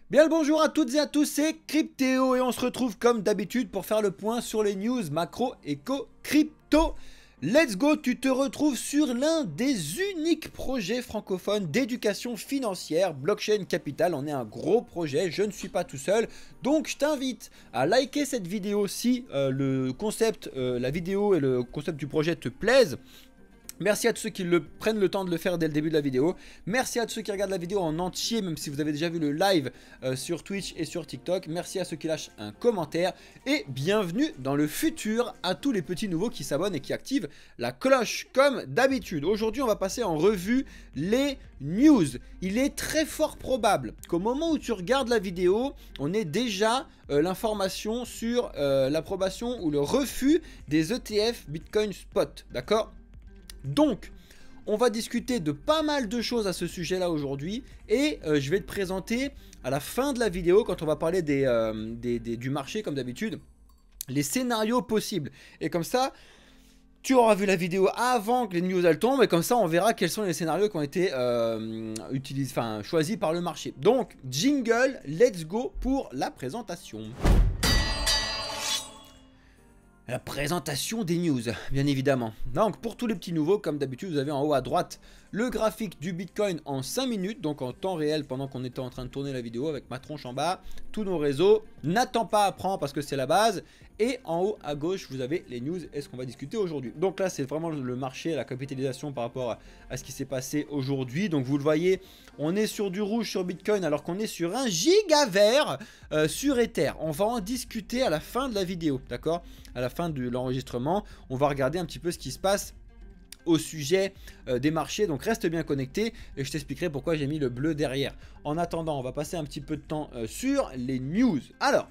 Bien le bonjour à toutes et à tous, c'est Cryptéo et on se retrouve comme d'habitude pour faire le point sur les news macro, éco, crypto. Let's go, tu te retrouves sur l'un des uniques projets francophones d'éducation financière, Blockchain Capital. On est un gros projet, je ne suis pas tout seul. Donc je t'invite à liker cette vidéo si le concept, la vidéo et le concept du projet te plaisent. Merci à tous ceux qui prennent le temps de le faire dès le début de la vidéo. Merci à tous ceux qui regardent la vidéo en entier, même si vous avez déjà vu le live sur Twitch et sur TikTok. Merci à ceux qui lâchent un commentaire. Et bienvenue dans le futur à tous les petits nouveaux qui s'abonnent et qui activent la cloche comme d'habitude. Aujourd'hui, on va passer en revue les news. Il est très fort probable qu'au moment où tu regardes la vidéo, on ait déjà l'information sur l'approbation ou le refus des ETF Bitcoin Spot. D'accord ? Donc, on va discuter de pas mal de choses à ce sujet-là aujourd'hui et je vais te présenter à la fin de la vidéo, quand on va parler du marché comme d'habitude, les scénarios possibles. Et comme ça, tu auras vu la vidéo avant que les news elles tombent et comme ça, on verra quels sont les scénarios qui ont été choisis par le marché. Donc, jingle, let's go pour la présentation. La présentation des news, bien évidemment. Donc pour tous les petits nouveaux, comme d'habitude, vous avez en haut à droite le graphique du Bitcoin en 5 minutes, donc en temps réel pendant qu'on était en train de tourner la vidéo avec ma tronche en bas, tous nos réseaux. N'attends pas à prendre parce que c'est la base. Et en haut à gauche, vous avez les news et ce qu'on va discuter aujourd'hui. Donc là, c'est vraiment le marché, la capitalisation par rapport à ce qui s'est passé aujourd'hui. Donc vous le voyez, on est sur du rouge sur Bitcoin alors qu'on est sur un giga vert sur Ether. On va en discuter à la fin de la vidéo, d'accord ? À la fin de l'enregistrement, on va regarder un petit peu ce qui se passe au sujet des marchés, donc reste bien connecté et je t'expliquerai pourquoi j'ai mis le bleu derrière. En attendant, on va passer un petit peu de temps sur les news. Alors,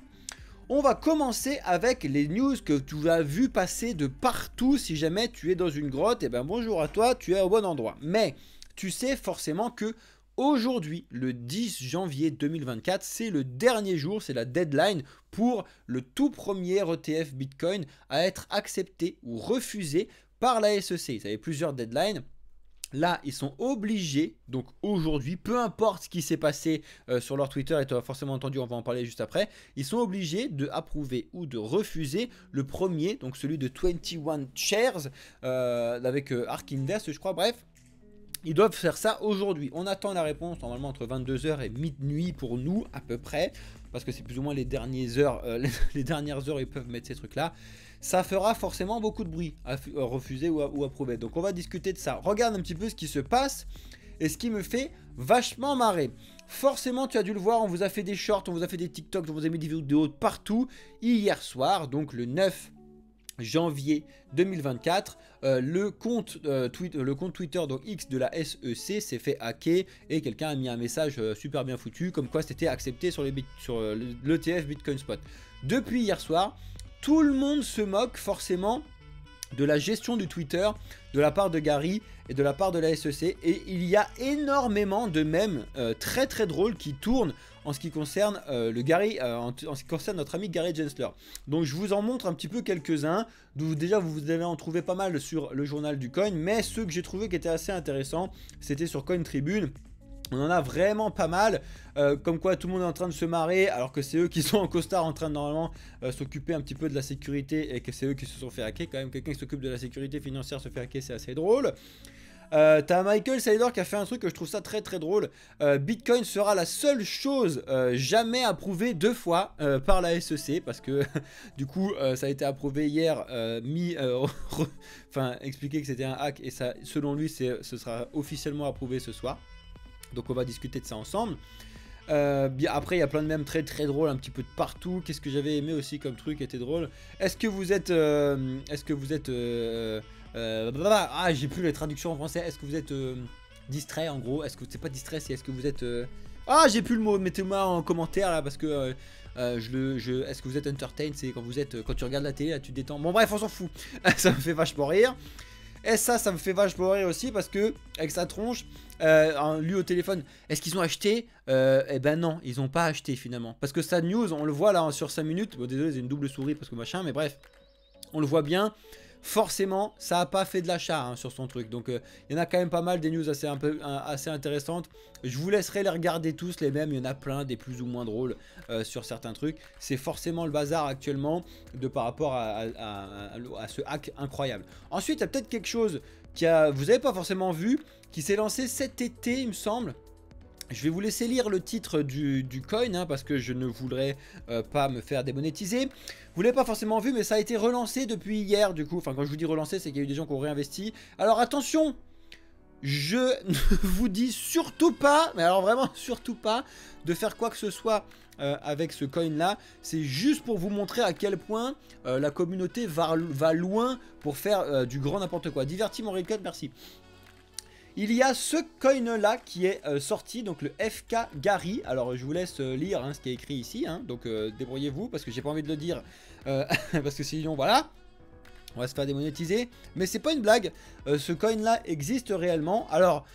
on va commencer avec les news que tu as vu passer de partout. Si jamais tu es dans une grotte, et ben bonjour à toi, tu es au bon endroit. Mais tu sais forcément que aujourd'hui, le 10 janvier 2024, c'est le dernier jour, c'est la deadline pour le tout premier ETF Bitcoin à être accepté ou refusé par la SEC. Ils avaient plusieurs deadlines. Là, ils sont obligés, donc aujourd'hui, peu importe ce qui s'est passé sur leur Twitter, et tu as forcément entendu, on va en parler juste après, ils sont obligés de approuver ou de refuser le premier, donc celui de 21 shares, avec ARK Invest, je crois, bref. Ils doivent faire ça aujourd'hui. On attend la réponse normalement entre 22 h et minuit pour nous à peu près. Parce que c'est plus ou moins les dernières heures où ils peuvent mettre ces trucs-là. Ça fera forcément beaucoup de bruit à refuser ou approuver. Donc on va discuter de ça. Regarde un petit peu ce qui se passe et ce qui me fait vachement marrer. Forcément, tu as dû le voir, on vous a fait des shorts, on vous a fait des TikTok, on vous a mis des vidéos partout. Hier soir, donc le 9 janvier 2024, le compte Twitter donc X de la SEC s'est fait hacker et quelqu'un a mis un message super bien foutu comme quoi c'était accepté sur l'ETF Bitcoin Spot. Depuis hier soir, tout le monde se moque forcément de la gestion du Twitter de la part de Gary et de la part de la SEC, et il y a énormément de mèmes très très drôles qui tournent en ce qui concerne en ce qui concerne notre ami Gary Gensler. Donc je vous en montre un petit peu quelques-uns. Déjà vous allez en trouver pas mal sur le journal du coin, mais ceux que j'ai trouvé qui étaient assez intéressants, c'était sur Coin Tribune. On en a vraiment pas mal, comme quoi tout le monde est en train de se marrer alors que c'est eux qui sont en costard en train de normalement s'occuper un petit peu de la sécurité et que c'est eux qui se sont fait hacker. Quand même quelqu'un qui s'occupe de la sécurité financière se fait hacker, c'est assez drôle. T'as Michael Saylor qui a fait un truc que je trouve ça très très drôle. Bitcoin sera la seule chose jamais approuvée 2 fois par la SEC parce que du coup ça a été approuvé hier, expliqué que c'était un hack et ça, selon lui ce sera officiellement approuvé ce soir. Donc on va discuter de ça ensemble. Après il y a plein de mèmes très très drôles un petit peu de partout. Qu'est-ce que j'avais aimé aussi comme truc était drôle. Est-ce que vous êtes j'ai plus les traductions en français. Est-ce que vous êtes distrait en gros? Est-ce que c'est pas distrait, c'est est-ce que vous êtes j'ai plus le mot, mettez-moi en commentaire là parce que est-ce que vous êtes entertain? C'est quand tu regardes la télé là tu te détends. Bon bref, on s'en fout. Ça me fait vachement rire. Et ça me fait vachement rire aussi parce que avec sa tronche, lui au téléphone, est-ce qu'ils ont acheté? Eh ben non, ils ont pas acheté finalement. Parce que sa news, on le voit là sur 5 minutes. Bon désolé, c'est une double souris parce que machin, mais bref, on le voit bien. forcément, ça n'a pas fait de l'achat hein, sur son truc. Donc, il y en a quand même pas mal des news assez intéressantes. Je vous laisserai les regarder tous, les mêmes. Il y en a plein, des plus ou moins drôles sur certains trucs. C'est forcément le bazar actuellement par rapport à ce hack incroyable. Ensuite, il y a peut-être quelque chose vous n'avez pas forcément vu, qui s'est lancé cet été, il me semble. Je vais vous laisser lire le titre du coin hein, parce que je ne voudrais pas me faire démonétiser. Vous l'avez pas forcément vu mais ça a été relancé depuis hier du coup. Enfin quand je vous dis relancé c'est qu'il y a eu des gens qui ont réinvesti. Alors attention, je ne vous dis surtout pas, mais alors vraiment surtout pas, de faire quoi que ce soit avec ce coin là. C'est juste pour vous montrer à quel point la communauté va loin pour faire du grand n'importe quoi. Divertis mon Redcut, merci. Il y a ce coin là qui est sorti, donc le FK Gary. Alors je vous laisse lire hein, ce qui est écrit ici, hein, donc débrouillez-vous parce que j'ai pas envie de le dire, parce que sinon voilà, on va se faire démonétiser. Mais c'est pas une blague, ce coin là existe réellement. Alors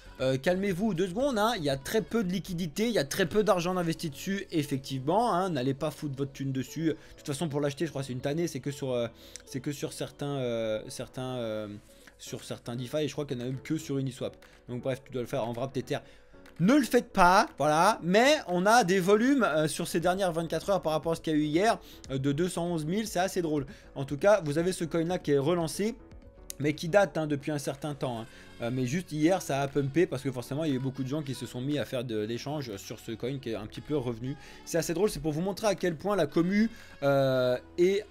calmez-vous 2 secondes, hein, il y a très peu de liquidité, il y a très peu d'argent investi dessus, effectivement, hein, n'allez pas foutre votre thune dessus. De toute façon pour l'acheter je crois c'est une tannée, c'est que sur certains DeFi et je crois qu'il n'y en a même que sur Uniswap. Donc bref, tu dois le faire en Wrapped Ether. Ne le faites pas, voilà. Mais on a des volumes sur ces dernières 24 heures par rapport à ce qu'il y a eu hier de 211 000, c'est assez drôle. En tout cas, vous avez ce coin là qui est relancé, mais qui date hein, depuis un certain temps. Hein. Mais juste hier, ça a pumpé parce que forcément, il y a eu beaucoup de gens qui se sont mis à faire de l'échange sur ce coin qui est un petit peu revenu. C'est assez drôle, c'est pour vous montrer à quel point la commu est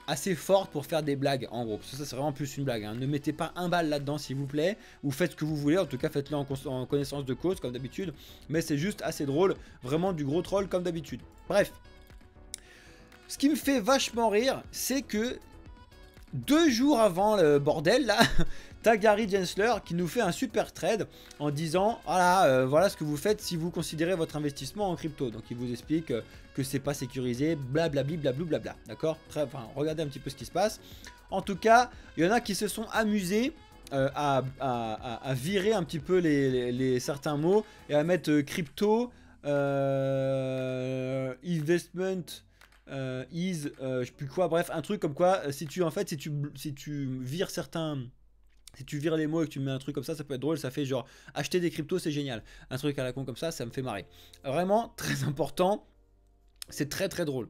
assez forte pour faire des blagues, en gros. Parce que ça, c'est vraiment plus une blague. Hein. Ne mettez pas un bal là-dedans, s'il vous plaît. Ou faites ce que vous voulez. En tout cas, faites-le en connaissance de cause, comme d'habitude. Mais c'est juste assez drôle. Vraiment du gros troll, comme d'habitude. Bref. Ce qui me fait vachement rire, c'est que 2 jours avant le bordel là, t'as Gary Gensler qui nous fait un super trade en disant voilà, voilà ce que vous faites si vous considérez votre investissement en crypto. Donc il vous explique que c'est pas sécurisé, blablabli blablabla. D'accord, enfin, regardez un petit peu ce qui se passe. En tout cas, il y en a qui se sont amusés à virer un petit peu certains mots et à mettre crypto, investment. Je sais plus quoi, bref un truc comme quoi si tu vires si tu vires les mots et que tu mets un truc comme ça peut être drôle, ça fait genre acheter des cryptos c'est génial, un truc à la con comme ça me fait marrer, vraiment très important, c'est très très drôle.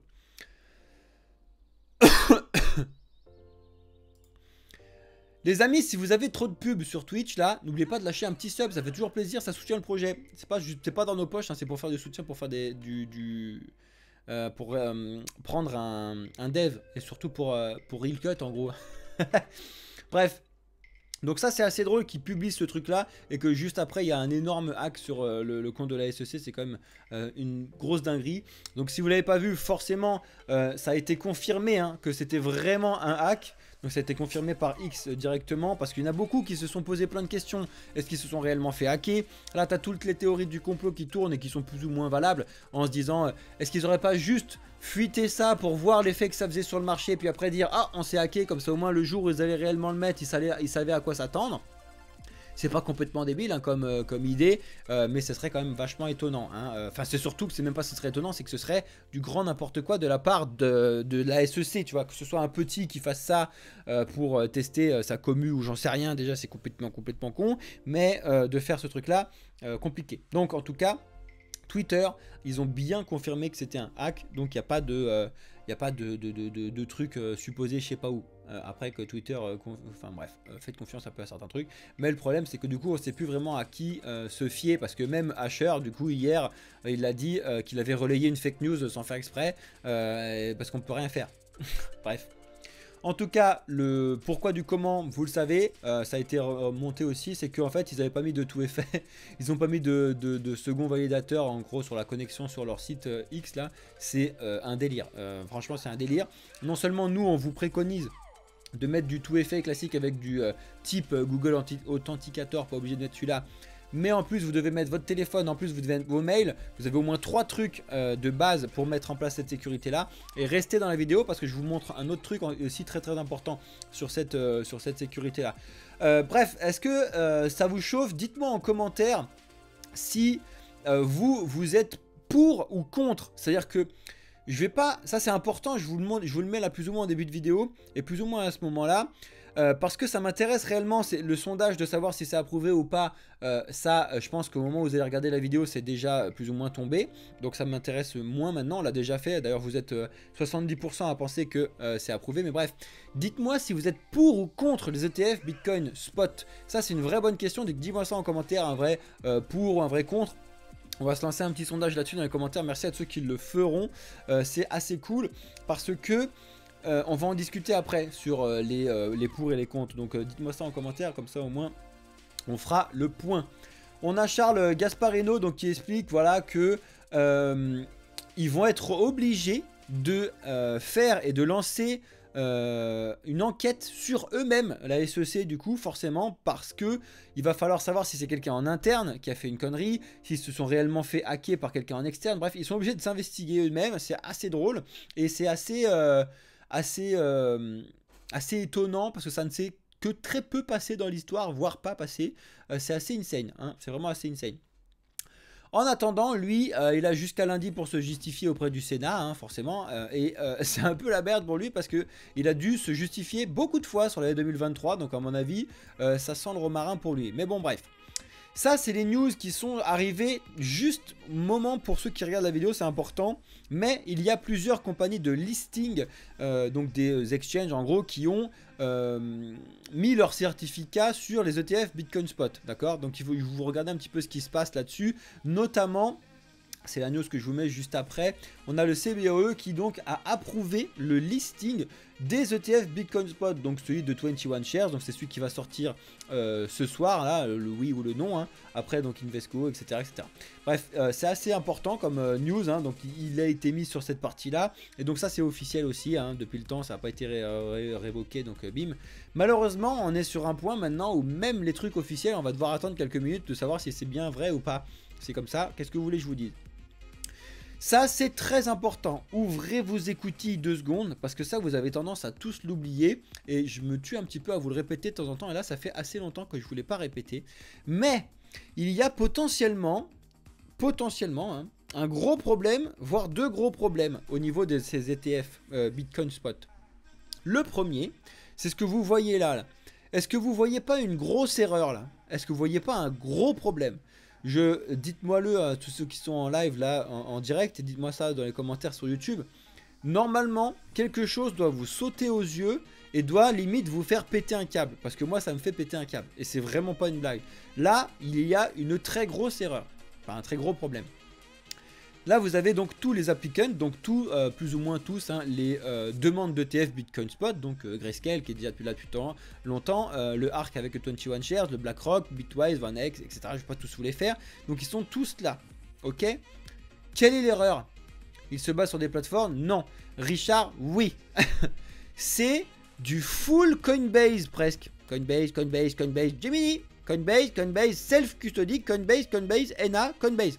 Les amis, si vous avez trop de pubs sur Twitch là, n'oubliez pas de lâcher un petit sub, ça fait toujours plaisir, ça soutient le projet, c'est pas dans nos poches hein, c'est pour faire du soutien, pour faire pour prendre un dev et surtout pour Real Cut en gros. Bref, donc ça c'est assez drôle qu'ils publient ce truc là et que juste après il y a un énorme hack sur le compte de la SEC, c'est quand même une grosse dinguerie. Donc si vous l'avez pas vu, forcément ça a été confirmé hein, que c'était vraiment un hack. Donc ça a été confirmé par X directement parce qu'il y en a beaucoup qui se sont posé plein de questions. Est-ce qu'ils se sont réellement fait hacker? Là tu as toutes les théories du complot qui tournent et qui sont plus ou moins valables en se disant est-ce qu'ils n'auraient pas juste fuité ça pour voir l'effet que ça faisait sur le marché et puis après dire ah on s'est hacké, comme ça au moins le jour où ils allaient réellement le mettre ils savaient à quoi s'attendre. C'est pas complètement débile hein, comme idée, mais ce serait quand même vachement étonnant. Hein. Enfin, c'est surtout que c'est même pas ce serait étonnant, c'est que ce serait du grand n'importe quoi de la part de la SEC, tu vois, que ce soit un petit qui fasse ça pour tester sa commu ou j'en sais rien, déjà c'est complètement con, mais de faire ce truc-là, compliqué. Donc en tout cas, Twitter, ils ont bien confirmé que c'était un hack, donc il n'y a pas de... Il n'y a pas de trucs supposés je sais pas où. Après que Twitter, enfin bref, faites confiance un peu à certains trucs. Mais le problème c'est que du coup on ne sait plus vraiment à qui se fier. Parce que même Asher, du coup hier, il a dit qu'il avait relayé une fake news sans faire exprès. Parce qu'on ne peut rien faire. Bref. En tout cas, le pourquoi du comment, vous le savez, ça a été monté aussi, c'est qu'en fait, ils n'avaient pas mis de tout effet, ils n'ont pas mis de second validateur, en gros, sur la connexion sur leur site X, là, c'est un délire. Franchement, c'est un délire. Non seulement nous, on vous préconise de mettre du tout effet classique avec du type Google Authenticator, pas obligé de mettre celui-là, mais en plus vous devez mettre votre téléphone, en plus vous devez mettre vos mails, vous avez au moins 3 trucs de base pour mettre en place cette sécurité là. Et restez dans la vidéo parce que je vous montre un autre truc aussi très important sur cette sécurité là. Bref, est-ce que ça vous chauffe? Dites-moi en commentaire si vous êtes pour ou contre. C'est à dire que Je vais pas, ça c'est important, je vous le montre, je vous le mets là plus ou moins en début de vidéo et plus ou moins à ce moment-là. Parce que ça m'intéresse réellement, c'est le sondage de savoir si c'est approuvé ou pas. Je pense qu'au moment où vous allez regarder la vidéo, c'est déjà plus ou moins tombé. Donc ça m'intéresse moins maintenant, on l'a déjà fait. D'ailleurs, vous êtes 70% à penser que c'est approuvé. Mais bref, dites-moi si vous êtes pour ou contre les ETF Bitcoin Spot. Ça, c'est une vraie bonne question. Dites-moi ça en commentaire, un vrai pour ou un vrai contre. On va se lancer un petit sondage là-dessus dans les commentaires. Merci à ceux qui le feront. C'est assez cool parce que... on va en discuter après sur les pour et les contre. Donc dites-moi ça en commentaire, comme ça au moins on fera le point. On a Charles Gasparino donc, qui explique voilà, que ils vont être obligés de faire et de lancer une enquête sur eux-mêmes, la SEC du coup forcément, parce que il va falloir savoir si c'est quelqu'un en interne qui a fait une connerie, s'ils se sont réellement fait hacker par quelqu'un en externe. Bref, ils sont obligés de s'investiguer eux-mêmes. C'est assez drôle et c'est assez étonnant parce que ça ne s'est que très peu passé dans l'histoire, voire pas passé. C'est assez insane, hein, c'est vraiment assez insane. En attendant, lui, il a jusqu'à lundi pour se justifier auprès du Sénat, hein, forcément. C'est un peu la merde pour lui parce qu'il a dû se justifier beaucoup de fois sur l'année 2023. Donc à mon avis, ça sent le romarin pour lui. Mais bon, bref. Ça, c'est les news qui sont arrivées juste au moment pour ceux qui regardent la vidéo, c'est important. Mais il y a plusieurs compagnies de listing, donc des exchanges en gros, qui ont mis leur certificat sur les ETF Bitcoin Spot. D'accord? Donc il faut vous regarder un petit peu ce qui se passe là-dessus. Notamment, c'est la news que je vous mets juste après. On a le CBOE qui donc a approuvé le listing des ETF Bitcoin Spot, donc celui de 21 Shares, donc c'est celui qui va sortir ce soir, là, le oui ou le non, hein. Après donc Invesco, etc. etc. Bref, c'est assez important comme news, hein. Donc il a été mis sur cette partie-là, et donc ça c'est officiel aussi, hein. Depuis le temps ça n'a pas été révoqué, donc bim. Malheureusement, on est sur un point maintenant où même les trucs officiels, on va devoir attendre quelques minutes de savoir si c'est bien vrai ou pas. C'est comme ça, qu'est-ce que vous voulez que je vous dise? Ça, c'est très important. Ouvrez vos écoutilles 2 secondes parce que ça, vous avez tendance à tous l'oublier. Et je me tue un petit peu à vous le répéter de temps en temps. Et là, ça fait assez longtemps que je ne voulais pas répéter. Mais il y a potentiellement hein, un gros problème, voire 2 gros problèmes au niveau de ces ETF Bitcoin Spot. Le premier, c'est ce que vous voyez là. Est-ce que vous ne voyez pas une grosse erreur là? Est-ce que vous ne voyez pas un gros problème? Dites-moi-le à tous ceux qui sont en live là, en direct, et dites-moi ça dans les commentaires sur YouTube. Normalement, quelque chose doit vous sauter aux yeux et doit limite vous faire péter un câble. Parce que moi, ça me fait péter un câble. Et c'est vraiment pas une blague. Là, il y a une très grosse erreur. Enfin, un très gros problème. Là, vous avez donc tous les applicants, donc plus ou moins tous, hein, les demandes d'ETF Bitcoin Spot, donc Grayscale qui est déjà là depuis longtemps, le ARK avec le 21 Shares, le BlackRock, Bitwise, VanEck, etc. Je ne vais pas tous vous les faire. Donc ils sont tous là, ok? Quelle est l'erreur? Il se base sur des plateformes? Non. Richard, oui. C'est du full Coinbase presque. Coinbase, Gemini, Coinbase, Self-Custody, Coinbase, NA, Coinbase.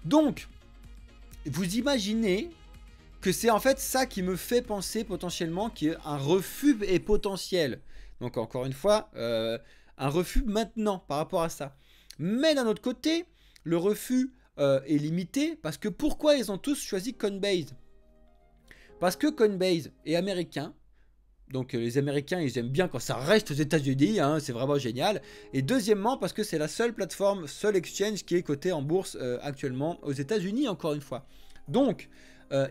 Donc, vous imaginez que c'est en fait ça qui me fait penser potentiellement qu'il y a un refus est potentiel. Donc encore une fois, un refus maintenant par rapport à ça. Mais d'un autre côté, le refus est limité parce que pourquoi ils ont tous choisi Coinbase? Parce que Coinbase est américain. Donc les Américains, ils aiment bien quand ça reste aux États-Unis, hein, c'est vraiment génial. Et deuxièmement, parce que c'est la seule plateforme, seul exchange qui est coté en bourse actuellement aux États-Unis, encore une fois. Donc,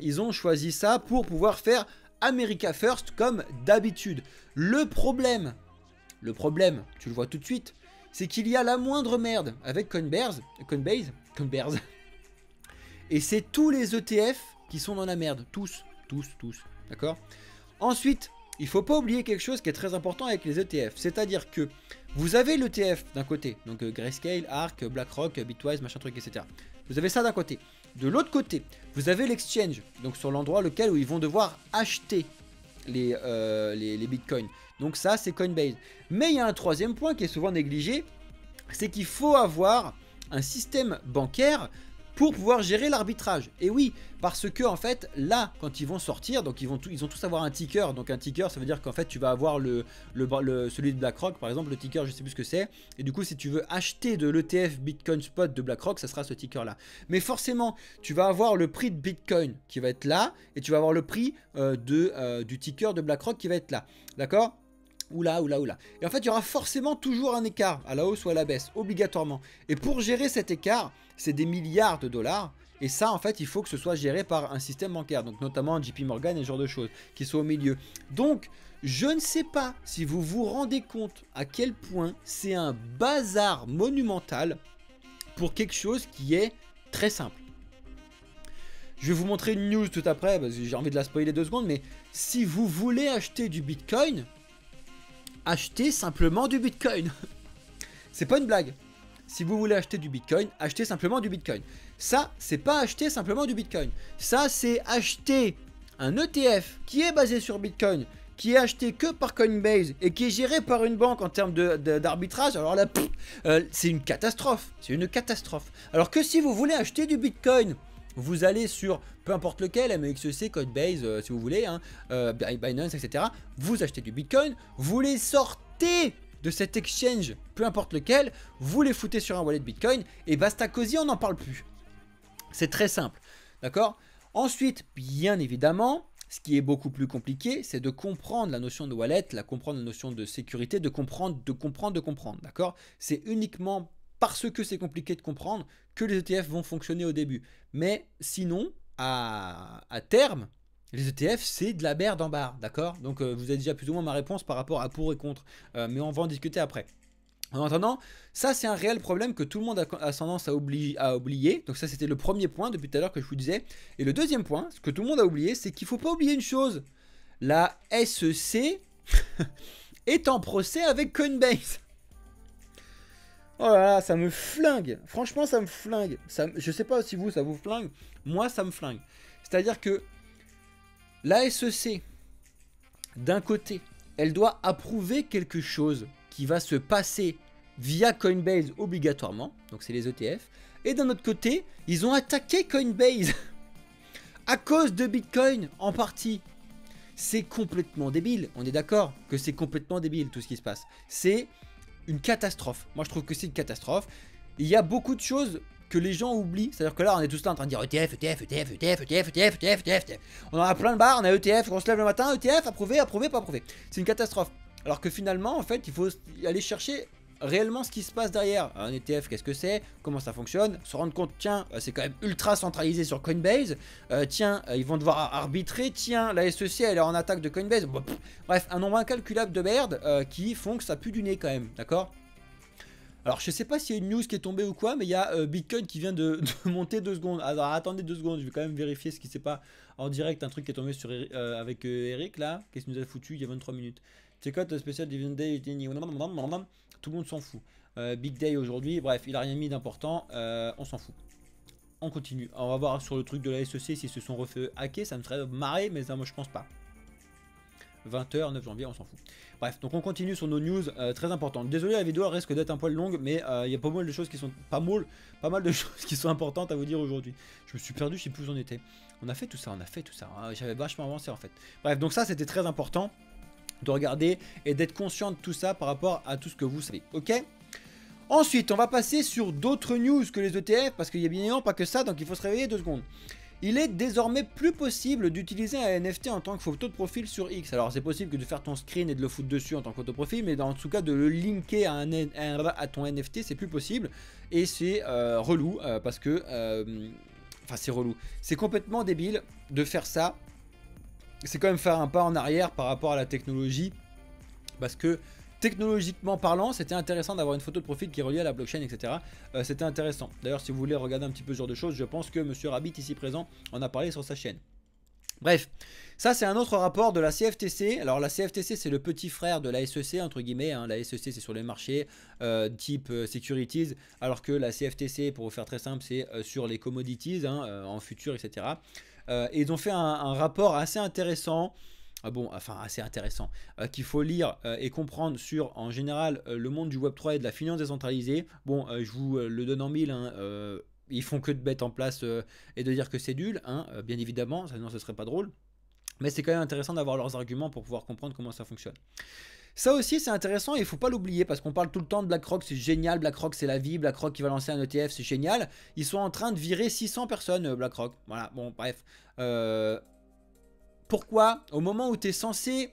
ils ont choisi ça pour pouvoir faire America First comme d'habitude. Le problème, tu le vois tout de suite, c'est qu'il y a la moindre merde avec Coinbase. Et c'est tous les ETF qui sont dans la merde. Tous. D'accord? Ensuite, il ne faut pas oublier quelque chose qui est très important avec les ETF. C'est-à-dire que vous avez l'ETF d'un côté, donc Grayscale, ARK, BlackRock, Bitwise, machin truc, etc. Vous avez ça d'un côté. De l'autre côté, vous avez l'exchange, donc sur l'endroit lequel où ils vont devoir acheter les bitcoins. Donc ça, c'est Coinbase. Mais il y a un troisième point qui est souvent négligé, c'est qu'il faut avoir un système bancaire pour pouvoir gérer l'arbitrage. Et oui, parce que en fait, là, quand ils vont sortir, donc ils vont tous avoir un ticker. Donc un ticker, ça veut dire qu'en fait, tu vas avoir celui de BlackRock, par exemple, le ticker, je sais plus ce que c'est. Et du coup, si tu veux acheter de l'ETF Bitcoin Spot de BlackRock, ça sera ce ticker-là. Mais forcément, tu vas avoir le prix de Bitcoin qui va être là, et tu vas avoir le prix du ticker de BlackRock qui va être là. D'accord ? Oula. Et en fait, il y aura forcément toujours un écart, à la hausse ou à la baisse, obligatoirement. Et pour gérer cet écart, c'est des milliards de dollars. Et ça, en fait, il faut que ce soit géré par un système bancaire. Donc, notamment JP Morgan et ce genre de choses, qui sont au milieu. Donc, je ne sais pas si vous vous rendez compte à quel point c'est un bazar monumental pour quelque chose qui est très simple. Je vais vous montrer une news tout après, parce que j'ai envie de la spoiler 2 secondes. Mais si vous voulez acheter du Bitcoin... achetez simplement du Bitcoin. C'est pas une blague. Si vous voulez acheter du Bitcoin, achetez simplement du Bitcoin. Ça, c'est pas acheter simplement du Bitcoin. Ça, c'est acheter un ETF qui est basé sur Bitcoin, qui est acheté que par Coinbase et qui est géré par une banque en termes d'arbitrage. Alors là, c'est une catastrophe. C'est une catastrophe. Alors que si vous voulez acheter du Bitcoin, vous allez sur peu importe lequel, MEXC, Coinbase, si vous voulez, hein, Binance, etc. Vous achetez du Bitcoin, vous les sortez de cet exchange, peu importe lequel, vous les foutez sur un wallet Bitcoin et basta cosy, on n'en parle plus. C'est très simple, d'accord? Ensuite, bien évidemment, ce qui est beaucoup plus compliqué, c'est de comprendre la notion de wallet, comprendre la notion de sécurité, de comprendre, d'accord? C'est uniquement parce que c'est compliqué de comprendre que les ETF vont fonctionner au début. Mais sinon, à terme, les ETF, c'est de la merde en barre, d'accord? Donc vous avez déjà plus ou moins ma réponse par rapport à pour et contre. Mais on va en discuter après. En attendant, ça c'est un réel problème que tout le monde a tendance à oublier. Donc ça c'était le premier point depuis tout à l'heure que je vous disais. Et le deuxième point, ce que tout le monde a oublié, c'est qu'il ne faut pas oublier une chose. La SEC est en procès avec Coinbase. Oh là là, ça me flingue. Franchement, ça me flingue. Je sais pas si vous, ça vous flingue. Moi, ça me flingue. C'est-à-dire que la SEC, d'un côté, elle doit approuver quelque chose qui va se passer via Coinbase obligatoirement. Donc, c'est les ETF. Et d'un autre côté, ils ont attaqué Coinbase à cause de Bitcoin en partie. C'est complètement débile. On est d'accord que c'est complètement débile tout ce qui se passe. C'est une catastrophe. Moi, je trouve que c'est une catastrophe. Il y a beaucoup de choses que les gens oublient. C'est-à-dire que là, on est tous là en train de dire ETF, ETF, ETF, ETF, ETF, ETF, ETF, ETF. On en a plein de barres, on a ETF, on se lève le matin, ETF, approuvé, approuvé, pas approuvé. C'est une catastrophe. Alors que finalement, en fait, il faut aller chercher réellement ce qui se passe derrière. Un ETF, qu'est-ce que c'est? Comment ça fonctionne? Se rendre compte, tiens, c'est quand même ultra centralisé sur Coinbase. Tiens, ils vont devoir arbitrer. Tiens, la SEC, elle est en attaque de Coinbase. Bon, bref, un nombre incalculable de merde qui font que ça pue du nez quand même, d'accord? Alors, je sais pas s'il y a une news qui est tombée ou quoi, mais il y a Bitcoin qui vient de monter 2 secondes. Alors, attendez 2 secondes, je vais quand même vérifier ce qui c'est pas en direct, un truc qui est tombé sur avec Eric là. Qu'est-ce qu'il nous a foutu il y a 23 minutes? C'est quoi le spécial Dividend Day? Tout le monde s'en fout. Big Day aujourd'hui, bref, il a rien mis d'important, on s'en fout. On continue. On va voir sur le truc de la SEC s'ils se sont refait hacker, ça me serait marré, mais ça, moi je pense pas. 20h, 9 janvier, on s'en fout. Bref, donc on continue sur nos news très importantes. Désolé, la vidéo elle risque d'être un poil longue, mais il y a pas mal de choses qui sont pas mal de choses qui sont importantes à vous dire aujourd'hui. Je me suis perdu, je sais plus où j'en étais. On a fait tout ça, J'avais vachement avancé en fait. Bref, donc ça c'était très important de regarder et d'être conscient de tout ça par rapport à tout ce que vous savez, ok? Ensuite, on va passer sur d'autres news que les ETF, parce qu'il y a bien évidemment pas que ça, donc il faut se réveiller 2 secondes. Il est désormais plus possible d'utiliser un NFT en tant que photo de profil sur X. Alors c'est possible que de faire ton screen et de le foutre dessus en tant que photo de profil, mais en tout cas de le linker à ton NFT, c'est plus possible. Et c'est relou, parce que... Enfin c'est relou. C'est complètement débile de faire ça. C'est quand même faire un pas en arrière par rapport à la technologie, parce que technologiquement parlant, c'était intéressant d'avoir une photo de profil qui est reliée à la blockchain, etc. C'était intéressant. D'ailleurs, si vous voulez regarder un petit peu ce genre de choses, je pense que Monsieur Rabbit, ici présent, en a parlé sur sa chaîne. Bref, ça c'est un autre rapport de la CFTC. Alors la CFTC, c'est le petit frère de la SEC, entre guillemets, hein. La SEC, c'est sur les marchés type securities, alors que la CFTC, pour vous faire très simple, c'est sur les commodities, hein, en futur, etc. Et ils ont fait un rapport assez intéressant, qu'il faut lire et comprendre sur, en général, le monde du Web3 et de la finance décentralisée. Bon, je vous le donne en mille, hein, ils font que de mettre en place et de dire que c'est nul, hein, bien évidemment, sinon ce serait pas drôle. Mais c'est quand même intéressant d'avoir leurs arguments pour pouvoir comprendre comment ça fonctionne. Ça aussi c'est intéressant et il faut pas l'oublier parce qu'on parle tout le temps de BlackRock, c'est génial, BlackRock c'est la vie, BlackRock qui va lancer un ETF, c'est génial. Ils sont en train de virer 600 personnes BlackRock. Voilà, bon bref. Pourquoi au moment où tu es censé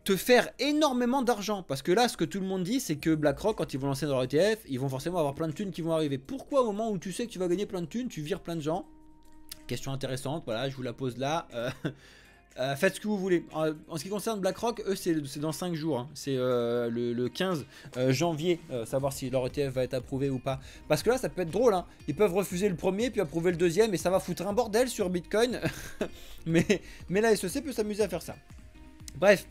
te faire énormément d'argent? Parce que là ce que tout le monde dit c'est que BlackRock quand ils vont lancer leur ETF, ils vont forcément avoir plein de thunes qui vont arriver. Pourquoi au moment où tu sais que tu vas gagner plein de thunes, tu vires plein de gens? Question intéressante, voilà, je vous la pose là. Faites ce que vous voulez. En ce qui concerne BlackRock, eux c'est dans 5 jours. Hein. C'est le 15 janvier, savoir si leur ETF va être approuvé ou pas. Parce que là ça peut être drôle. Hein. Ils peuvent refuser le premier puis approuver le deuxième et ça va foutre un bordel sur Bitcoin. mais la SEC peut s'amuser à faire ça. Bref.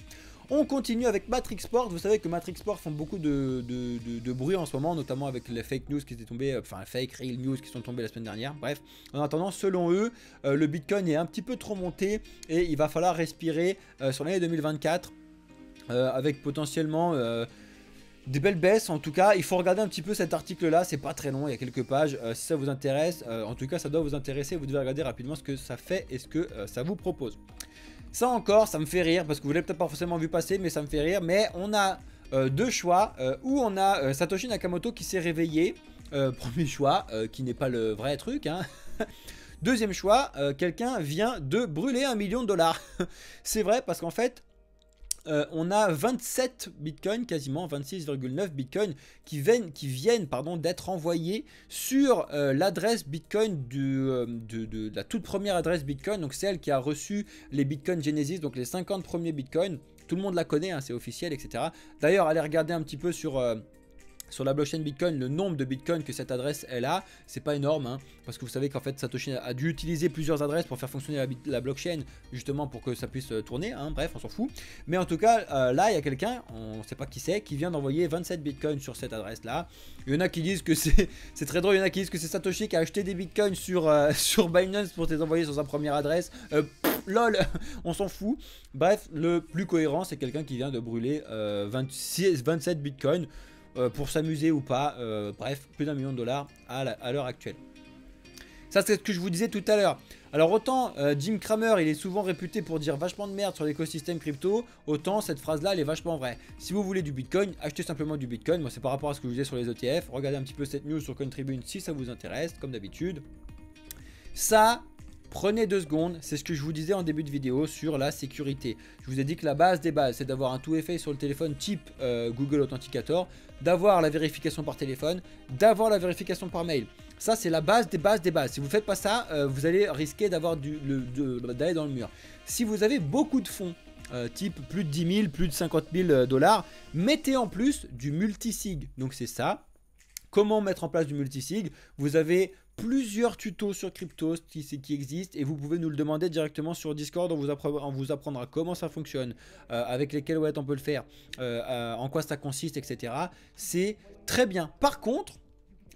On continue avec Matrixport. Vous savez que Matrixport font beaucoup de bruit en ce moment, notamment avec les fake news qui étaient tombées, enfin fake real news qui sont tombées la semaine dernière. Bref, en attendant, selon eux, le Bitcoin est un petit peu trop monté et il va falloir respirer sur l'année 2024 avec potentiellement des belles baisses. En tout cas, il faut regarder un petit peu cet article-là. C'est pas très long, il y a quelques pages. Si ça vous intéresse, en tout cas, ça doit vous intéresser. Vous devez regarder rapidement ce que ça fait et ce que ça vous propose. Ça encore, ça me fait rire, parce que vous l'avez peut-être pas forcément vu passer, mais ça me fait rire. Mais on a deux choix, où on a Satoshi Nakamoto qui s'est réveillé. Premier choix, qui n'est pas le vrai truc. Hein. Deuxième choix, quelqu'un vient de brûler 1 million de dollars. C'est vrai, parce qu'en fait, on a 27 bitcoins, quasiment 26,9 bitcoins qui viennent d'être envoyés sur l'adresse bitcoin de la toute première adresse bitcoin. Donc c'est elle qui a reçu les bitcoins Genesis, donc les 50 premiers bitcoins. Tout le monde la connaît, hein, c'est officiel, etc. D'ailleurs, allez regarder un petit peu sur la blockchain Bitcoin, le nombre de Bitcoin que cette adresse elle a, c'est pas énorme, hein, parce que vous savez qu'en fait Satoshi a dû utiliser plusieurs adresses pour faire fonctionner la blockchain, justement pour que ça puisse tourner, hein, bref, on s'en fout. Mais en tout cas, là, il y a quelqu'un, on sait pas qui c'est, qui vient d'envoyer 27 Bitcoins sur cette adresse-là. Il y en a qui disent que c'est très drôle, il y en a qui disent que c'est Satoshi qui a acheté des Bitcoins sur Binance pour les envoyer sur sa première adresse. Lol, on s'en fout. Bref, le plus cohérent, c'est quelqu'un qui vient de brûler 27 Bitcoins. Pour s'amuser ou pas, bref, plus d'1 million de dollars à l'heure actuelle. Ça c'est ce que je vous disais tout à l'heure. Alors autant Jim Cramer il est souvent réputé pour dire vachement de merde sur l'écosystème crypto, autant cette phrase là elle est vachement vraie. Si vous voulez du Bitcoin, achetez simplement du Bitcoin. Moi c'est par rapport à ce que je vous disais sur les ETF. Regardez un petit peu cette news sur CoinTribune si ça vous intéresse, comme d'habitude. Ça, prenez 2 secondes, c'est ce que je vous disais en début de vidéo sur la sécurité. Je vous ai dit que la base des bases, c'est d'avoir un 2FA sur le téléphone type Google Authenticator, d'avoir la vérification par téléphone, d'avoir la vérification par mail. Ça, c'est la base des bases des bases. Si vous ne faites pas ça, vous allez risquer d'aller dans le mur. Si vous avez beaucoup de fonds, type plus de 10 000, plus de 50 000 dollars, mettez en plus du multisig. Donc c'est ça. Comment mettre en place du multisig? Vous avez plusieurs tutos sur Cryptos qui existent et vous pouvez nous le demander directement sur Discord. On vous apprendra comment ça fonctionne, avec lesquelles wallets on peut le faire, en quoi ça consiste, etc. C'est très bien. Par contre,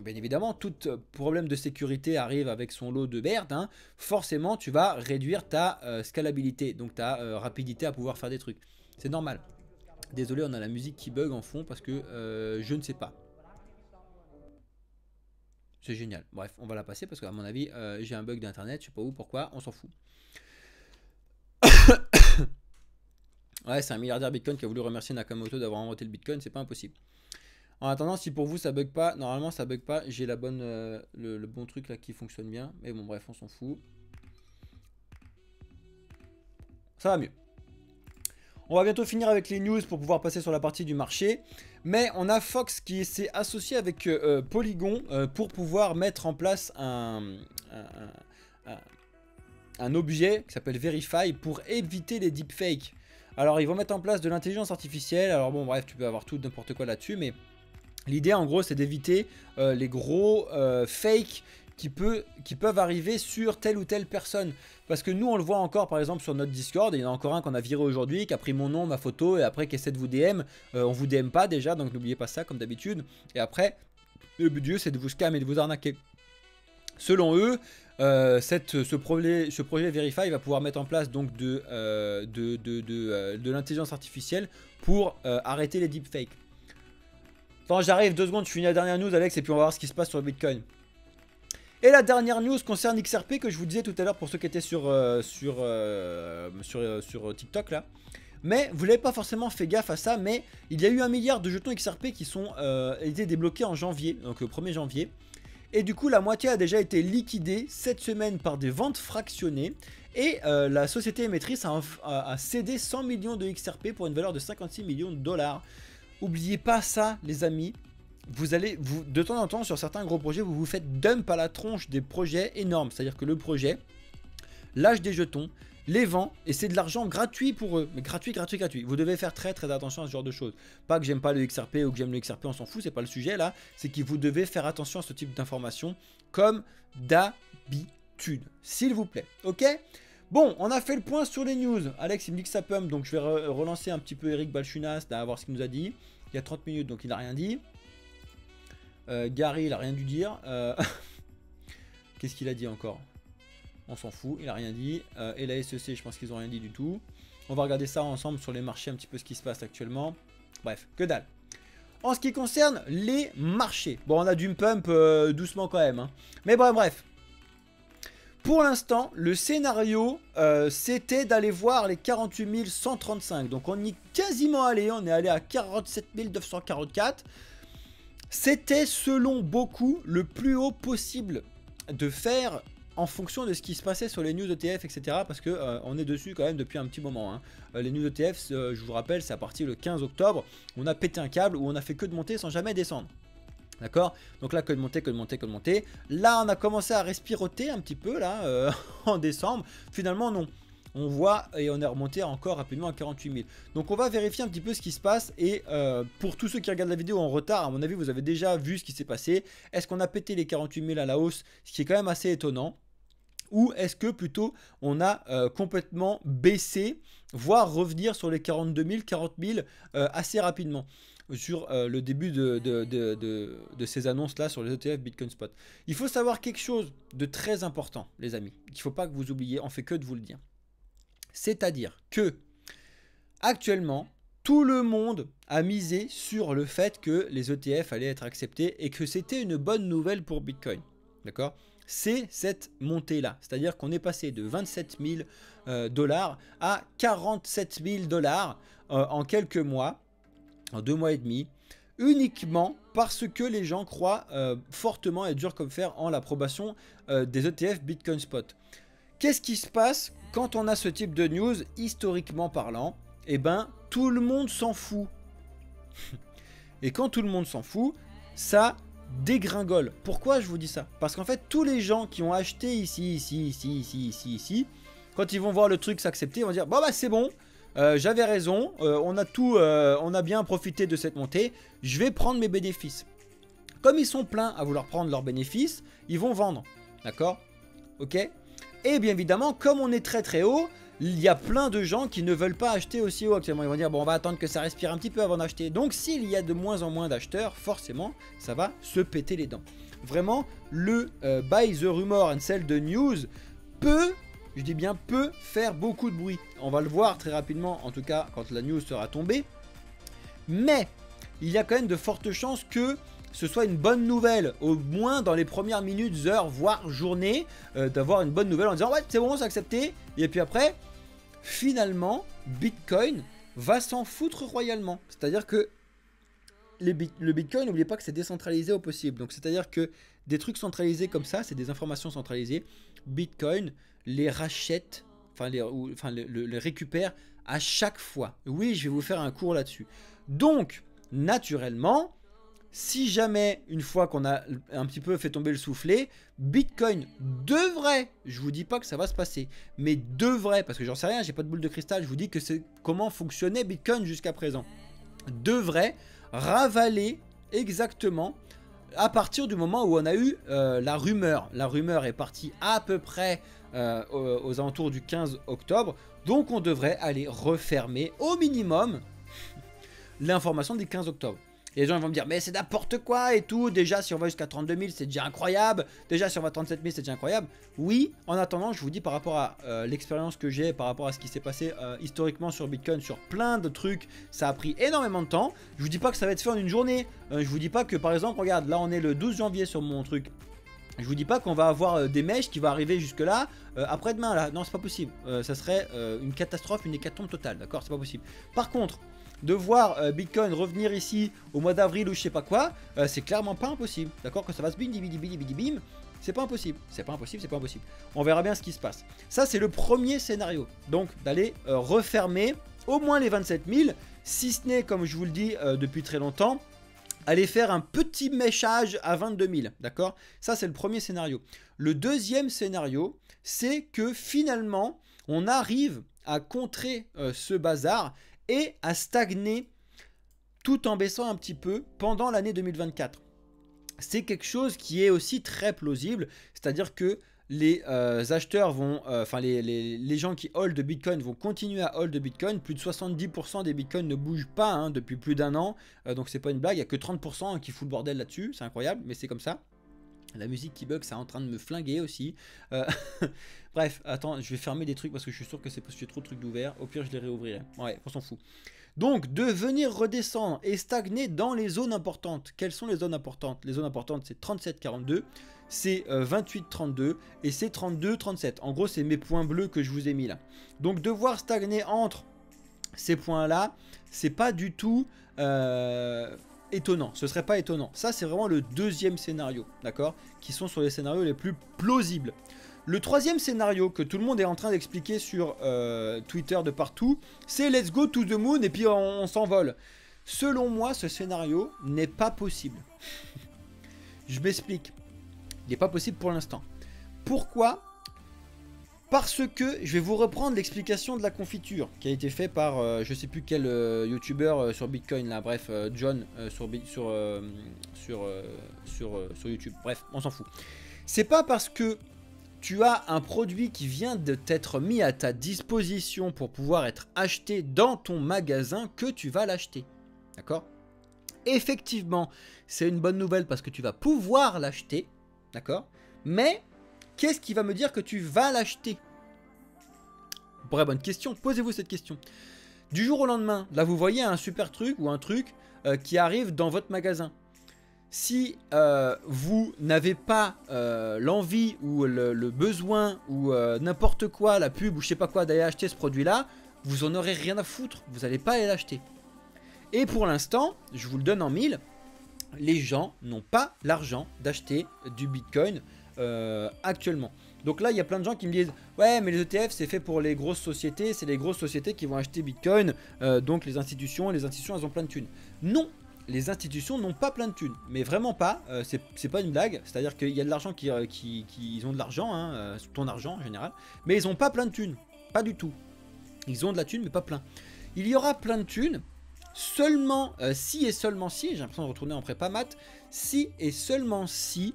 bien évidemment, tout problème de sécurité arrive avec son lot de merde. Hein. Forcément, tu vas réduire ta scalabilité, donc ta rapidité à pouvoir faire des trucs. C'est normal. Désolé, on a la musique qui bug en fond parce que je ne sais pas. C'est génial. Bref, on va la passer parce qu'à mon avis, j'ai un bug d'internet. Je sais pas où, pourquoi, on s'en fout. Ouais, c'est un milliardaire Bitcoin qui a voulu remercier Nakamoto d'avoir inventé le Bitcoin. C'est pas impossible. En attendant, si pour vous ça bug pas, normalement ça bug pas. J'ai la bonne, le bon truc là qui fonctionne bien. Mais bon, bref, on s'en fout. Ça va mieux. On va bientôt finir avec les news pour pouvoir passer sur la partie du marché. Mais on a Fox qui s'est associé avec Polygon pour pouvoir mettre en place un objet qui s'appelle Verify pour éviter les deepfakes. Alors ils vont mettre en place de l'intelligence artificielle. Alors bon bref, tu peux avoir tout n'importe quoi là-dessus. Mais l'idée en gros c'est d'éviter les gros fakes qui peuvent arriver sur telle ou telle personne. Parce que nous on le voit encore par exemple sur notre Discord, il y en a encore un qu'on a viré aujourd'hui, qui a pris mon nom, ma photo et après qui essaie de vous DM. On vous DM pas déjà, donc n'oubliez pas ça comme d'habitude. Et après, le but du jeu c'est de vous scam et de vous arnaquer. Selon eux, ce projet Verify va pouvoir mettre en place donc de l'intelligence artificielle pour arrêter les deepfakes. Attends, j'arrive 2 secondes, je finis la dernière news, Alex, et puis on va voir ce qui se passe sur le Bitcoin. Et la dernière news concerne XRP que je vous disais tout à l'heure pour ceux qui étaient sur TikTok là. Mais vous n'avez pas forcément fait gaffe à ça, mais il y a eu 1 milliard de jetons XRP qui sont été débloqués en janvier, donc le 1er janvier. Et du coup, la moitié a déjà été liquidée cette semaine par des ventes fractionnées. Et la société émettrice a cédé 100 millions de XRP pour une valeur de 56 millions de dollars. N'oubliez pas ça, les amis. Vous allez, de temps en temps, sur certains gros projets, vous vous faites dump à la tronche des projets énormes. C'est-à-dire que le projet lâche des jetons, les vend, et c'est de l'argent gratuit pour eux. Mais gratuit. Vous devez faire très attention à ce genre de choses. Pas que j'aime pas le XRP ou que j'aime le XRP, on s'en fout, c'est pas le sujet là. C'est que vous devez faire attention à ce type d'informations comme d'habitude. S'il vous plaît, ok? Bon, on a fait le point sur les news. Alex, il me dit que ça pump, donc je vais relancer un petit peu Eric Balchunas, à voir ce qu'il nous a dit. Il y a 30 minutes, donc il n'a rien dit. Gary, il a rien dû dire. Qu'est-ce qu'il a dit encore? On s'en fout, il a rien dit. Et la SEC, je pense qu'ils ont rien dit du tout. On va regarder ça ensemble sur les marchés, un petit peu ce qui se passe actuellement. Bref, que dalle. En ce qui concerne les marchés, bon, on a du pump doucement quand même. Hein. Mais bon, bref. Pour l'instant, le scénario, c'était d'aller voir les 48 135. Donc on y est quasiment allé, on est allé à 47 944. C'était selon beaucoup le plus haut possible de faire en fonction de ce qui se passait sur les news ETF, etc. Parce que on est dessus quand même depuis un petit moment. Hein. Les news ETF, je vous rappelle, c'est à partir du 15 octobre. On a pété un câble où on a fait que de monter sans jamais descendre. D'accord? Donc là, que de monter. Là, on a commencé à respiroter un petit peu là en décembre. Finalement, non. On voit et on est remonté encore rapidement à 48 000. Donc on va vérifier un petit peu ce qui se passe. Et pour tous ceux qui regardent la vidéo en retard, à mon avis, vous avez déjà vu ce qui s'est passé. Est-ce qu'on a pété les 48 000 à la hausse? Ce qui est quand même assez étonnant. Ou est-ce que plutôt on a complètement baissé, voire revenir sur les 42 000, 40 000 assez rapidement sur le début de ces annonces-là sur les ETF Bitcoin Spot. Il faut savoir quelque chose de très important, les amis. Il ne faut pas que vous oubliez, on fait que de vous le dire. C'est-à-dire que actuellement, tout le monde a misé sur le fait que les ETF allaient être acceptés et que c'était une bonne nouvelle pour Bitcoin. D'accord ? C'est cette montée-là. C'est-à-dire qu'on est passé de 27 000 dollars à 47 000 dollars en quelques mois, en 2 mois et demi, uniquement parce que les gens croient fortement et dur comme fer en l'approbation des ETF Bitcoin Spot. Qu'est-ce qui se passe quand on a ce type de news, historiquement parlant? Eh ben, tout le monde s'en fout. Et quand tout le monde s'en fout, ça dégringole. Pourquoi je vous dis ça? Parce qu'en fait, tous les gens qui ont acheté ici, quand ils vont voir le truc s'accepter, ils vont dire, bon bah c'est bon, j'avais raison, on a bien profité de cette montée, je vais prendre mes bénéfices. Comme ils sont pleins à vouloir prendre leurs bénéfices, ils vont vendre. D'accord? Ok? Et bien évidemment, comme on est très haut, il y a plein de gens qui ne veulent pas acheter aussi haut actuellement. Ils vont dire, bon, on va attendre que ça respire un petit peu avant d'acheter. Donc, s'il y a de moins en moins d'acheteurs, forcément, ça va se péter les dents. Vraiment, le buy the rumor and sell the news peut, je dis bien peut, faire beaucoup de bruit. On va le voir très rapidement, en tout cas, quand la news sera tombée. Mais, il y a quand même de fortes chances que ce soit une bonne nouvelle, au moins dans les premières minutes, heures, voire journées, d'avoir une bonne nouvelle en disant ouais c'est bon, c'est accepté, et puis après, finalement, Bitcoin va s'en foutre royalement. C'est-à-dire que le Bitcoin, n'oubliez pas que c'est décentralisé au possible, donc c'est-à-dire que des trucs centralisés comme ça, c'est des informations centralisées, Bitcoin les rachète, les récupère à chaque fois. Oui, je vais vous faire un cours là-dessus. Donc, naturellement, si jamais, une fois qu'on a un petit peu fait tomber le soufflet, Bitcoin devrait, je vous dis pas que ça va se passer, mais devrait, parce que j'en sais rien, j'ai pas de boule de cristal, je vous dis que c'est comment fonctionnait Bitcoin jusqu'à présent, devrait ravaler exactement à partir du moment où on a eu la rumeur. La rumeur est partie à peu près aux alentours du 15 octobre, donc on devrait aller refermer au minimum l'information du 15 octobre. Et les gens vont me dire, mais c'est n'importe quoi et tout. Déjà, si on va jusqu'à 32 000, c'est déjà incroyable. Déjà, si on va à 37 000, c'est déjà incroyable. Oui, en attendant, je vous dis par rapport à l'expérience que j'ai, par rapport à ce qui s'est passé historiquement sur Bitcoin, sur plein de trucs, ça a pris énormément de temps. Je vous dis pas que ça va être fait en une journée. Je vous dis pas que, par exemple, regarde, là, on est le 12 janvier sur mon truc. Je vous dis pas qu'on va avoir des mèches qui vont arriver jusque là après-demain là. Non, c'est pas possible. Ça serait une catastrophe, une hécatombe totale. D'accord, c'est pas possible. Par contre, de voir Bitcoin revenir ici au mois d'avril ou je sais pas quoi, c'est clairement pas impossible. D'accord, que ça va se bim, bim, c'est pas impossible. C'est pas impossible, c'est pas impossible. On verra bien ce qui se passe. Ça, c'est le premier scénario. Donc, d'aller refermer au moins les 27 000, si ce n'est, comme je vous le dis depuis très longtemps, aller faire un petit méchage à 22 000, d'accord? Ça, c'est le premier scénario. Le deuxième scénario, c'est que finalement, on arrive à contrer ce bazar et à stagner tout en baissant un petit peu pendant l'année 2024. C'est quelque chose qui est aussi très plausible, c'est-à-dire que les acheteurs vont, les gens qui hold de Bitcoin vont continuer à hold de Bitcoin. Plus de 70% des Bitcoins ne bougent pas hein, depuis plus d'un an. Donc c'est pas une blague, il n'y a que 30% qui fout le bordel là-dessus. C'est incroyable, mais c'est comme ça. La musique qui bug, c'est en train de me flinguer aussi. Bref, attends, je vais fermer des trucs parce que je suis sûr que c'est parce que j'ai trop de trucs d'ouvert. Au pire, je les réouvrirai. Ouais, on s'en fout. Donc, de venir redescendre et stagner dans les zones importantes. Quelles sont les zones importantes? Les zones importantes, c'est 37,42, c'est 28,32 et c'est 32,37. En gros, c'est mes points bleus que je vous ai mis là. Donc, devoir stagner entre ces points-là, c'est pas du tout étonnant. Ce serait pas étonnant. Ça, c'est vraiment le deuxième scénario, d'accord? Qui sont sur les scénarios les plus plausibles. Le troisième scénario que tout le monde est en train d'expliquer sur Twitter de partout, c'est let's go to the moon et puis on s'envole. Selon moi, ce scénario n'est pas possible. Je m'explique. Il n'est pas possible pour l'instant. Pourquoi? Parce que je vais vous reprendre l'explication de la confiture qui a été fait par je sais plus quel youtubeur sur Bitcoin là, bref, John sur YouTube. Bref, on s'en fout. C'est pas parce que tu as un produit qui vient de t'être mis à ta disposition pour pouvoir être acheté dans ton magasin que tu vas l'acheter. D'accord? Effectivement, c'est une bonne nouvelle parce que tu vas pouvoir l'acheter. D'accord? Mais qu'est-ce qui va me dire que tu vas l'acheter? Vraie bonne question, posez-vous cette question. Du jour au lendemain, là vous voyez un super truc ou un truc qui arrive dans votre magasin. Si vous n'avez pas l'envie ou le besoin ou n'importe quoi, la pub ou je sais pas quoi d'aller acheter ce produit là, vous en aurez rien à foutre, vous n'allez pas aller l'acheter. Et pour l'instant, je vous le donne en mille, les gens n'ont pas l'argent d'acheter du Bitcoin actuellement. Donc là il y a plein de gens qui me disent ouais mais les ETF c'est fait pour les grosses sociétés, c'est les grosses sociétés qui vont acheter Bitcoin, donc les institutions elles ont plein de thunes. Non, les institutions n'ont pas plein de thunes, mais vraiment pas, c'est pas une blague, c'est-à-dire qu'il y a de l'argent ils ont de l'argent, hein, ton argent en général, mais ils n'ont pas plein de thunes, pas du tout. Ils ont de la thune mais pas plein. Il y aura plein de thunes seulement si et seulement si, j'ai l'impression de retourner en prépa maths, si et seulement si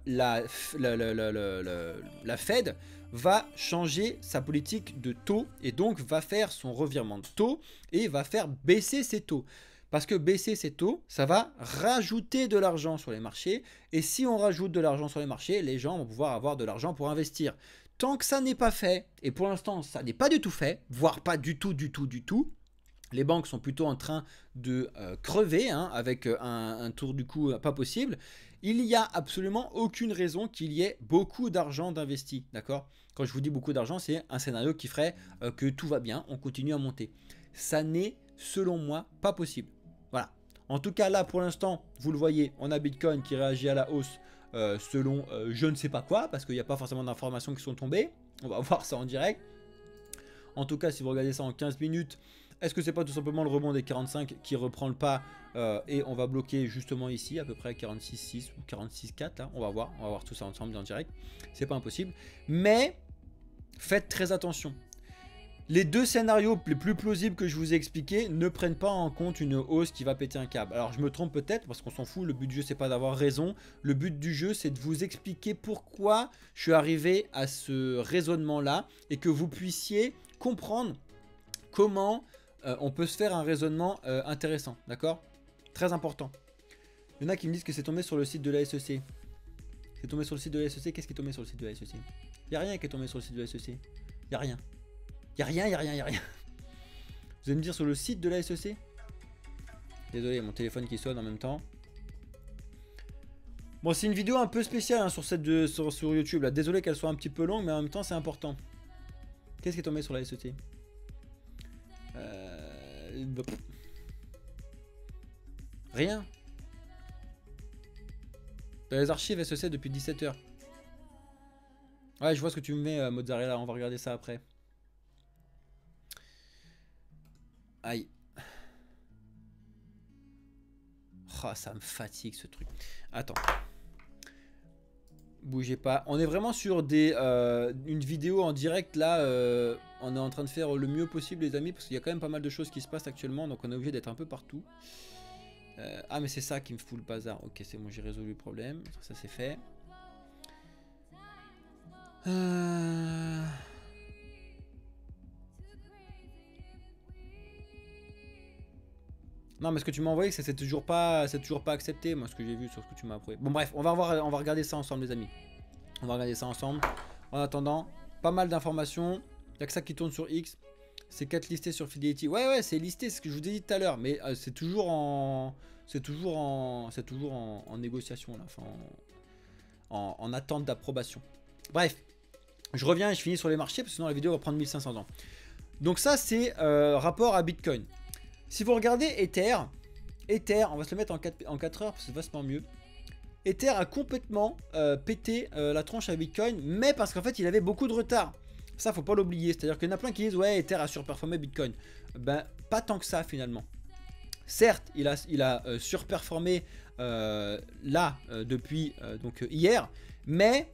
la Fed va changer sa politique de taux et donc va faire son revirement de taux et va faire baisser ses taux. Parce que baisser ses taux, ça va rajouter de l'argent sur les marchés. Et si on rajoute de l'argent sur les marchés, les gens vont pouvoir avoir de l'argent pour investir. Tant que ça n'est pas fait, et pour l'instant ça n'est pas du tout fait, voire pas du tout, les banques sont plutôt en train de crever hein, avec un tour du cou pas possible. Il n'y a absolument aucune raison qu'il y ait beaucoup d'argent d'investi, d'accord? Quand je vous dis beaucoup d'argent, c'est un scénario qui ferait que tout va bien, on continue à monter. Ça n'est, selon moi, pas possible. Voilà. En tout cas, là, pour l'instant, vous le voyez, on a Bitcoin qui réagit à la hausse selon je ne sais pas quoi, parce qu'il n'y a pas forcément d'informations qui sont tombées. On va voir ça en direct. En tout cas, si vous regardez ça en 15 minutes, est-ce que c'est pas tout simplement le rebond des 45 qui reprend le pas et on va bloquer justement ici à peu près 46,6 ou 46,4 là, on va voir tout ça ensemble en direct. C'est pas impossible, mais faites très attention. Les deux scénarios les plus plausibles que je vous ai expliqués ne prennent pas en compte une hausse qui va péter un câble. Alors je me trompe peut-être parce qu'on s'en fout, le but du jeu c'est pas d'avoir raison. Le but du jeu c'est de vous expliquer pourquoi je suis arrivé à ce raisonnement là et que vous puissiez comprendre comment on peut se faire un raisonnement intéressant, d'accord? Très important. Il y en a qui me disent que c'est tombé sur le site de la SEC. C'est tombé sur le site de la SEC. Qu'est-ce qui est tombé sur le site de la SEC? Il n'y a rien qui est tombé sur le site de la SEC. Il n'y a rien. Il n'y a rien. Vous allez me dire sur le site de la SEC? Désolé, mon téléphone qui sonne en même temps. Bon, c'est une vidéo un peu spéciale hein, sur YouTube. Là. Désolé qu'elle soit un petit peu longue, mais en même temps, c'est important. Qu'est-ce qui est tombé sur la SEC? Rien. Dans les archives SEC depuis 17 h. Ouais, je vois ce que tu me mets, Mozzarella. On va regarder ça après. Aïe. Oh, ça me fatigue ce truc. Attends. Bougez pas. On est vraiment sur une vidéo en direct là. On est en train de faire le mieux possible les amis. Parce qu'il y a quand même pas mal de choses qui se passent actuellement. Donc on est obligé d'être un peu partout. Ah mais c'est ça qui me fout le bazar. Ok c'est bon, j'ai résolu le problème. Ça c'est fait. Non mais ce que tu m'as envoyé c'est toujours pas accepté moi ce que j'ai vu sur ce que tu m'as appris. Bon bref on va regarder ça ensemble les amis. On va regarder ça ensemble. En attendant pas mal d'informations. Il n'y a que ça qui tourne sur X. C'est 4 listés sur Fidelity. Ouais c'est listé, c'est ce que je vous ai dit tout à l'heure. Mais c'est toujours en négociation là. Enfin en attente d'approbation. Bref. Je reviens et je finis sur les marchés parce que sinon la vidéo va prendre 1500 ans. Donc ça c'est rapport à Bitcoin. Si vous regardez Ether, on va se le mettre en 4 heures parce que c'est vachement mieux. Ether a complètement pété la tronche à Bitcoin, mais parce qu'en fait il avait beaucoup de retard. Ça faut pas l'oublier, c'est à dire qu'il y en a plein qui disent ouais Ether a surperformé Bitcoin. Ben pas tant que ça finalement. Certes il a surperformé là depuis donc hier, mais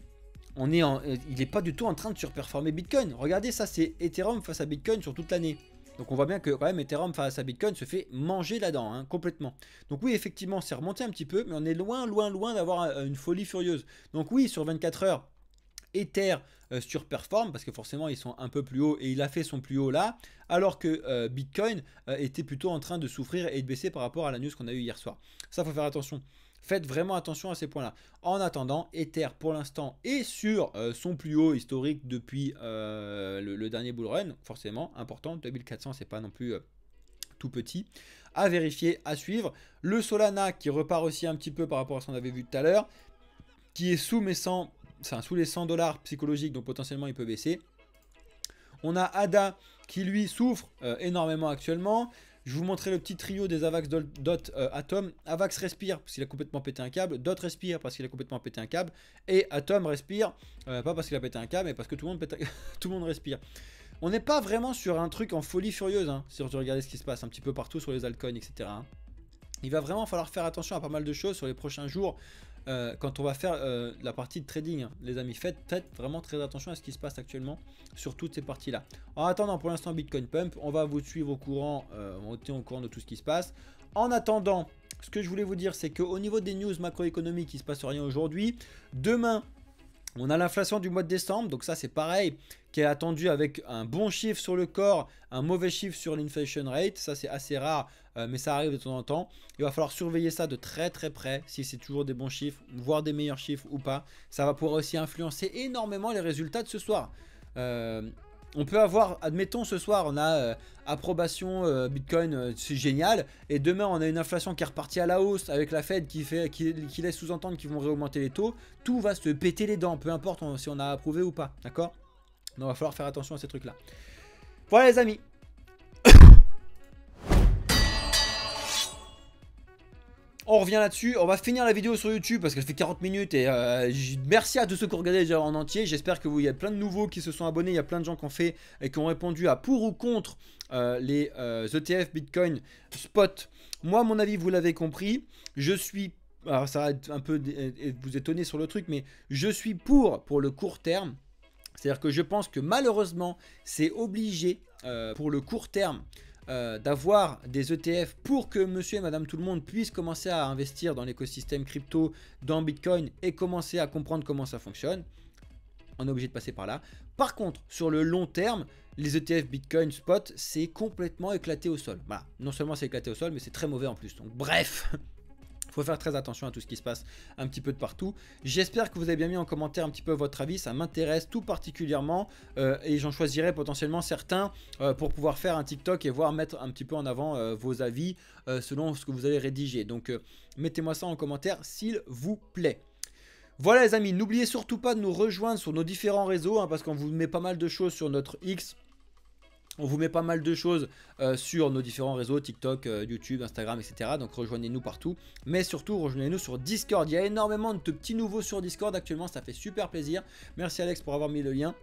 il n'est pas du tout en train de surperformer Bitcoin. Regardez ça, c'est Ethereum face à Bitcoin sur toute l'année. Donc on voit bien que quand même Ethereum face à Bitcoin se fait manger là-dedans, hein, complètement. Donc oui, effectivement, c'est remonté un petit peu, mais on est loin d'avoir une folie furieuse. Donc oui, sur 24 heures, Ether surperforme, parce que forcément ils sont un peu plus hauts, et il a fait son plus haut là, alors que Bitcoin était plutôt en train de souffrir et de baisser par rapport à la news qu'on a eu hier soir. Ça, faut faire attention. Faites vraiment attention à ces points-là. En attendant, Ether pour l'instant est sur son plus haut historique depuis le dernier bull run, forcément important. 2400, c'est pas non plus tout petit. À vérifier, à suivre. Le Solana qui repart aussi un petit peu par rapport à ce qu'on avait vu tout à l'heure, qui est sous les 100 $ psychologiques, donc potentiellement il peut baisser. On a ADA qui lui souffre énormément actuellement. Je vous montrerai le petit trio des Avax, Dot, Atom. Avax respire parce qu'il a complètement pété un câble. Dot respire parce qu'il a complètement pété un câble. Et Atom respire, pas parce qu'il a pété un câble, mais parce que tout le monde respire. On n'est pas vraiment sur un truc en folie furieuse, hein, si vous regardez ce qui se passe un petit peu partout sur les altcoins, etc. Hein. Il va vraiment falloir faire attention à pas mal de choses sur les prochains jours. Quand on va faire la partie de trading, hein, les amis, faites vraiment très attention à ce qui se passe actuellement sur toutes ces parties là. En attendant, pour l'instant Bitcoin pump, on va vous suivre au courant, on va tenir au courant de tout ce qui se passe. En attendant, ce que je voulais vous dire, c'est qu'au niveau des news macroéconomiques, il ne se passe rien aujourd'hui. Demain, on a l'inflation du mois de décembre, donc ça c'est pareil, qui est attendu avec un bon chiffre sur le corps, un mauvais chiffre sur l'inflation rate. Ça c'est assez rare, mais ça arrive de temps en temps. Il va falloir surveiller ça de très près, si c'est toujours des bons chiffres, voire des meilleurs chiffres ou pas. Ça va pouvoir aussi influencer énormément les résultats de ce soir. On peut avoir, admettons ce soir on a approbation Bitcoin, c'est génial, et demain on a une inflation qui est repartie à la hausse avec la Fed qui laisse sous-entendre qu'ils vont réaugmenter les taux. Tout va se péter les dents, peu importe si on a approuvé ou pas, d'accord? Donc il va falloir faire attention à ces trucs là. Voilà les amis. On revient là-dessus, on va finir la vidéo sur YouTube parce qu'elle fait 40 minutes et merci à tous ceux qui ont regardé déjà en entier. J'espère que il y a plein de nouveaux qui se sont abonnés, il y a plein de gens qui ont fait et qui ont répondu à pour ou contre les ETF Bitcoin Spot. Moi mon avis vous l'avez compris, je suis, alors ça va un peu vous étonner sur le truc, mais je suis pour le court terme. C'est-à-dire que je pense que malheureusement c'est obligé pour le court terme d'avoir des ETF pour que monsieur et madame tout le monde puisse commencer à investir dans l'écosystème crypto, dans Bitcoin et commencer à comprendre comment ça fonctionne. on est obligé de passer par là. Par contre, sur le long terme, les ETF Bitcoin Spot, c'est complètement éclaté au sol. Voilà, non seulement c'est éclaté au sol, mais c'est très mauvais en plus. Donc bref, il faut faire très attention à tout ce qui se passe un petit peu de partout. J'espère que vous avez bien mis en commentaire un petit peu votre avis, ça m'intéresse tout particulièrement et j'en choisirai potentiellement certains pour pouvoir faire un TikTok et voir mettre un petit peu en avant vos avis selon ce que vous allez rédiger. Donc mettez-moi ça en commentaire s'il vous plaît. Voilà les amis, n'oubliez surtout pas de nous rejoindre sur nos différents réseaux parce qu'on vous met pas mal de choses sur notre X. On vous met pas mal de choses sur nos différents réseaux, TikTok, YouTube, Instagram, etc. Donc rejoignez-nous partout. Mais surtout, rejoignez-nous sur Discord. Il y a énormément de petits nouveaux sur Discord actuellement. Ça fait super plaisir. Merci Alex pour avoir mis le lien.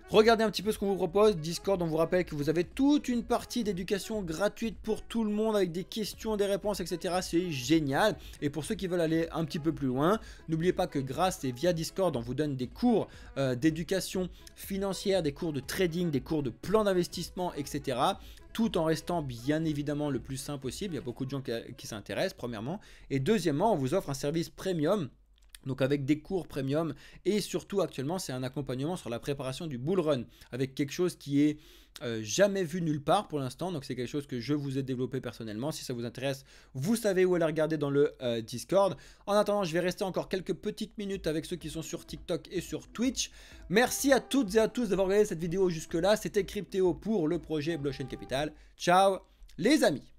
Regardez un petit peu ce qu'on vous propose. Discord, on vous rappelle que vous avez toute une partie d'éducation gratuite pour tout le monde avec des questions, des réponses, etc. C'est génial. Et pour ceux qui veulent aller un petit peu plus loin, n'oubliez pas que grâce et via Discord, on vous donne des cours d'éducation financière, des cours de trading, des cours de plan d'investissement, etc. Tout en restant bien évidemment le plus simple possible. Il y a beaucoup de gens qui s'intéressent, premièrement. Et deuxièmement, on vous offre un service premium. Donc avec des cours premium et surtout actuellement c'est un accompagnement sur la préparation du bull run avec quelque chose qui est jamais vu nulle part pour l'instant. Donc c'est quelque chose que je vous ai développé personnellement. Si ça vous intéresse, vous savez où aller regarder dans le Discord. En attendant, je vais rester encore quelques petites minutes avec ceux qui sont sur TikTok et sur Twitch. Merci à toutes et à tous d'avoir regardé cette vidéo jusque là. C'était Cryptéo pour le projet Blockchain Capital. Ciao les amis.